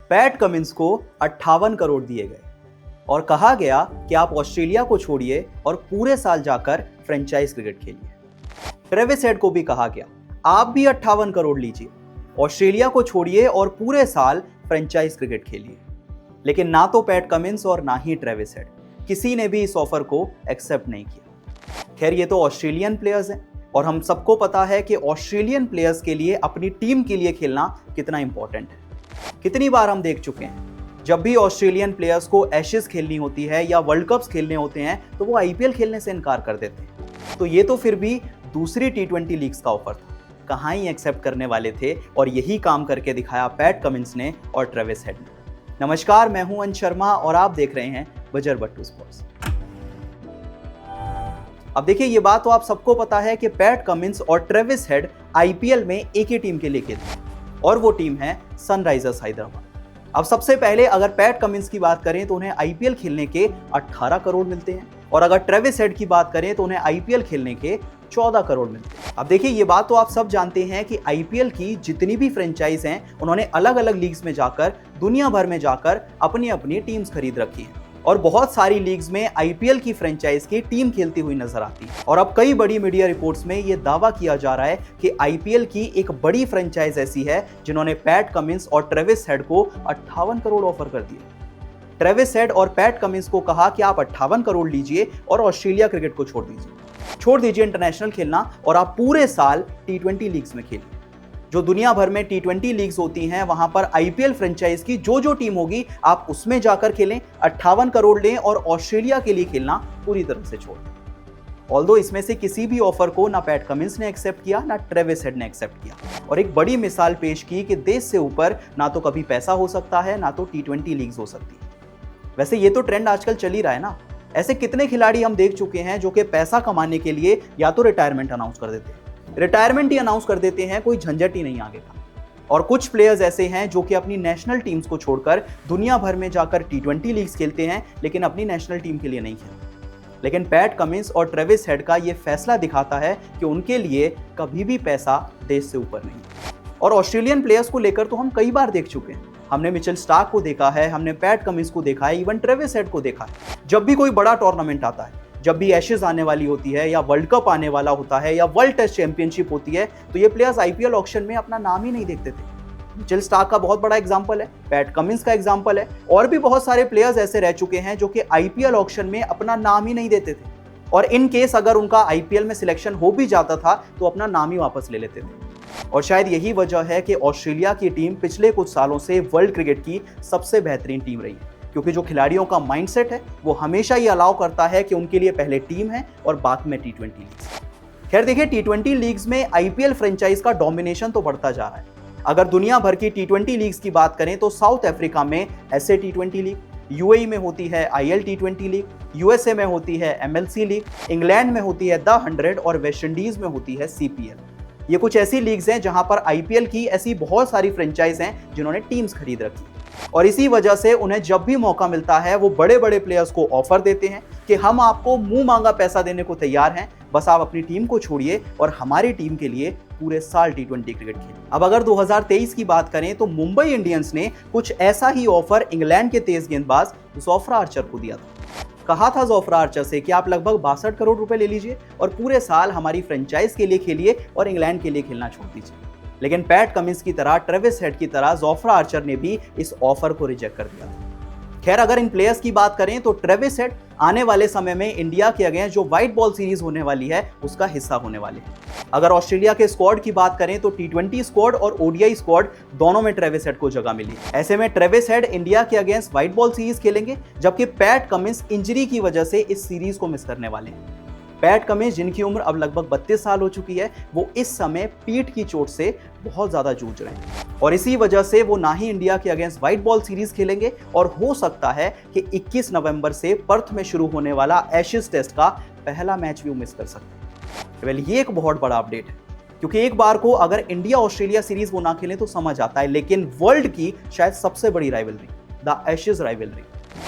PAT Cummins को 58 करोड़ दिए गए और कहा गया कि आप ऑस्ट्रेलिया को छोड़िए और पूरे साल जाकर फ्रेंचाइज क्रिकेट खेलिए। ट्रेविस हेड को भी कहा गया आप भी 58 करोड़ लीजिए, ऑस्ट्रेलिया को छोड़िए और पूरे साल फ्रेंचाइज क्रिकेट खेलिए। लेकिन ना तो पैट कमिंस और ना ही ट्रेविस हेड, किसी ने भी इस ऑफर को एक्सेप्ट नहीं किया। खैर, ये तो ऑस्ट्रेलियन प्लेयर्स हैं और हम सबको पता है कि ऑस्ट्रेलियन प्लेयर्स के लिए अपनी टीम के लिए खेलना कितना इंपॉर्टेंट है। कितनी बार हम देख चुके हैं, जब भी ऑस्ट्रेलियन प्लेयर्स को एशेज खेलनी होती है या वर्ल्ड कप्स खेलने होते हैं तो वो आईपीएल खेलने से इनकार कर देते हैं। तो ये तो फिर भी दूसरी टी20 लीग्स का ऑफर था, कहाँ ही एक्सेप्ट करने वाले थे, और यही काम करके दिखाया पैट कमिंस ने और ट्रेविस हेड ने। नमस्कार, मैं हूं अंश शर्मा और आप देख रहे हैं बजर बट्टू स्पोर्ट्स। अब देखिए, ये बात तो आप सबको पता है कि पैट कमिंस और ट्रेविस हेड आईपीएल में एक ही टीम के लिए खेलते हैं और वो टीम है सनराइजर्स हैदराबाद। अब सबसे पहले अगर पैट कमिंस की बात करें तो उन्हें आईपीएल खेलने के 18 करोड़ मिलते हैं और अगर ट्रेविस हेड की बात करें तो उन्हें आईपीएल खेलने के 14 करोड़ मिलते हैं। अब देखिए, ये बात तो आप सब जानते हैं कि आईपीएल की जितनी भी फ्रेंचाइज हैं उन्होंने अलग अलग लीग्स में जाकर, दुनिया भर में जाकर अपनी अपनी टीम्स खरीद रखी हैं और बहुत सारी लीग्स में आईपीएल की फ्रेंचाइज की टीम खेलती हुई नजर आती है। और अब कई बड़ी मीडिया रिपोर्ट्स में यह दावा किया जा रहा है कि आईपीएल की एक बड़ी फ्रेंचाइज ऐसी है जिन्होंने पैट कमिंस और ट्रेविस हेड को 58 करोड़ ऑफर कर दिए। ट्रेविस हेड और पैट कमिंस को कहा कि आप 58 करोड़ लीजिए और ऑस्ट्रेलिया क्रिकेट को छोड़ दीजिए इंटरनेशनल खेलना और आप पूरे साल टी20 लीग्स में खेलिए। जो दुनिया भर में टी20 लीग्स होती हैं वहां पर आईपीएल फ्रेंचाइज की जो टीम होगी आप उसमें जाकर खेलें, 58 करोड़ लें और ऑस्ट्रेलिया के लिए खेलना पूरी तरह से छोड़ दें। ऑल्दो इसमें से किसी भी ऑफर को ना पैट कमिंस ने एक्सेप्ट किया ना ट्रेविस हेड ने एक्सेप्ट किया और एक बड़ी मिसाल पेश की कि देश से ऊपर ना तो कभी पैसा हो सकता है ना तो टी20 लीग्स हो सकती है। वैसे ये तो ट्रेंड आजकल चल ही रहा है ना। ऐसे कितने खिलाड़ी हम देख चुके हैं जो कि पैसा कमाने के लिए या तो रिटायरमेंट अनाउंस कर देते हैं, रिटायरमेंट ही अनाउंस कर देते हैं, कोई झंझट ही नहीं आगे का। और कुछ प्लेयर्स ऐसे हैं जो कि अपनी नेशनल टीम्स को छोड़कर दुनिया भर में जाकर टी20 लीग्स खेलते हैं लेकिन अपनी नेशनल टीम के लिए नहीं खेलते। लेकिन पैट कमिंस और ट्रेविस हेड का ये फैसला दिखाता है कि उनके लिए कभी भी पैसा देश से ऊपर नहीं। और ऑस्ट्रेलियन प्लेयर्स को लेकर तो हम कई बार देख चुके हैं। हमने मिचेल स्टार्क को देखा है, हमने पैट कमिंस को देखा है, इवन ट्रेविस हेड को देखा है। जब भी कोई बड़ा टूर्नामेंट आता है, जब भी एशेज आने वाली होती है या वर्ल्ड कप आने वाला होता है या वर्ल्ड टेस्ट चैंपियनशिप होती है तो ये प्लेयर्स आईपीएल ऑक्शन में अपना नाम ही नहीं देखते थे। मिचेल स्टार्क का बहुत बड़ा एग्जांपल है, पैट कमिंस का एग्जांपल है, और भी बहुत सारे प्लेयर्स ऐसे रह चुके हैं जो कि आईपीएल ऑक्शन में अपना नाम ही नहीं देते थे और इन केस अगर उनका आईपीएल में सिलेक्शन हो भी जाता था तो अपना नाम ही वापस ले लेते थे। और शायद यही वजह है कि ऑस्ट्रेलिया की टीम पिछले कुछ सालों से वर्ल्ड क्रिकेट की सबसे बेहतरीन टीम रही है, क्योंकि जो खिलाड़ियों का माइंडसेट है वो हमेशा ये अलाउ करता है कि उनके लिए पहले टीम है और बाद में टी20 लीग्स। खैर देखिए, टी20 लीग्स में आईपीएल फ्रेंचाइज का डोमिनेशन तो बढ़ता जा रहा है। अगर दुनिया भर की टी20 लीग्स की बात करें तो साउथ अफ्रीका में एसए टी20 लीग, यूएई में होती है आईएल टी20 लीग, यूएसए में होती है एमएलसी लीग, इंग्लैंड में होती है द 100 और वेस्ट इंडीज में होती है सीपीएल। ये कुछ ऐसी लीग्स हैं जहां पर आईपीएल की ऐसी बहुत सारी फ्रेंचाइज हैं जिन्होंने टीम्स खरीद रखी और इसी वजह से उन्हें जब भी मौका मिलता है वो बड़े बड़े प्लेयर्स को ऑफर देते हैं कि हम आपको मुंह मांगा पैसा देने को तैयार हैं, बस आप अपनी टीम को छोड़िए और हमारी टीम के लिए पूरे साल टी20 क्रिकेट खेलिए। अब अगर 2023 की बात करें तो मुंबई इंडियंस ने कुछ ऐसा ही ऑफर इंग्लैंड के तेज गेंदबाज जोफ्रा आर्चर को दिया था। कहा था जोफ्रा आर्चर से कि आप लगभग 62 करोड़ रुपए ले लीजिए और पूरे साल हमारी फ्रेंचाइज के लिए खेलिए और इंग्लैंड के लिए खेलना छोड़ दीजिए। लेकिन पैट कमिंस की तरह, ट्रेविस हेड की तरह जोफ्रा आर्चर ने भी इस ऑफर को रिजेक्ट कर दिया था। खैर, अगर इन प्लेयर्स की बात करें तो ट्रेविस हेड आने वाले समय में इंडिया के अगेंस्ट जो व्हाइट बॉल सीरीज होने वाली है उसका हिस्सा होने वाले हैं। अगर ऑस्ट्रेलिया के स्क्वाड की बात करें तो टी20 स्क्वाड और ओडीआई स्क्वाड दोनों में ट्रेविस हेड को जगह मिली। ऐसे में ट्रेविस हेड इंडिया के अगेंस्ट व्हाइट बॉल सीरीज खेलेंगे जबकि पैट कमिंस इंजरी की वजह से इस सीरीज को मिस करने वाले हैं। पैट कमिंस, जिनकी उम्र अब लगभग 32 साल हो चुकी है, वो इस समय पीठ की चोट से बहुत ज्यादा जूझ रहे हैं और इसी वजह से वो ना ही इंडिया के अगेंस्ट व्हाइट बॉल सीरीज खेलेंगे और हो सकता है कि 21 नवंबर से पर्थ में शुरू होने वाला एशेज टेस्ट का पहला मैच भी वो मिस कर सकते हैं। ये एक बहुत बड़ा अपडेट है, क्योंकि एक बार को अगर इंडिया ऑस्ट्रेलिया सीरीज वो ना खेलें तो समझ आता है, लेकिन वर्ल्ड की शायद सबसे बड़ी राइवलरी, द एशेज राइवलरी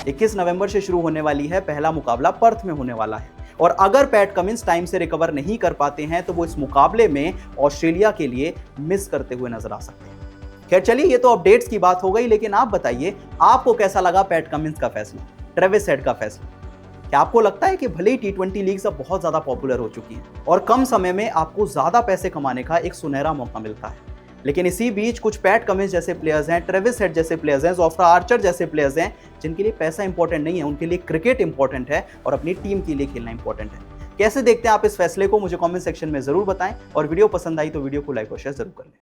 21 नवंबर से शुरू होने वाली है। पहला मुकाबला पर्थ में होने वाला है और अगर पैट कमिंस टाइम से रिकवर नहीं कर पाते हैं तो वो इस मुकाबले में ऑस्ट्रेलिया के लिए मिस करते हुए नजर आ सकते हैं। खैर चलिए, ये तो अपडेट्स की बात हो गई, लेकिन आप बताइए आपको कैसा लगा पैट कमिंस का फैसला, ट्रेविस हेड का फैसला। क्या आपको लगता है कि भले ही टी20 लीग्स अब बहुत ज्यादा पॉपुलर हो चुकी हैं और कम समय में आपको ज्यादा पैसे कमाने का एक सुनहरा मौका मिलता है, लेकिन इसी बीच कुछ पैट कमिंस जैसे प्लेयर्स हैं, ट्रेविस हेड जैसे प्लेयर्स हैं, जोफ्रा आर्चर जैसे प्लेयर्स हैं, जिनके लिए पैसा इंपॉर्टेंट नहीं है, उनके लिए क्रिकेट इंपॉर्टेंट है और अपनी टीम के लिए खेलना इंपॉर्टेंट है। कैसे देखते हैं आप इस फैसले को, मुझे कमेंट सेक्शन में जरूर बताएं, और वीडियो पसंद आई तो वीडियो को लाइक और शेयर जरूर कर लें।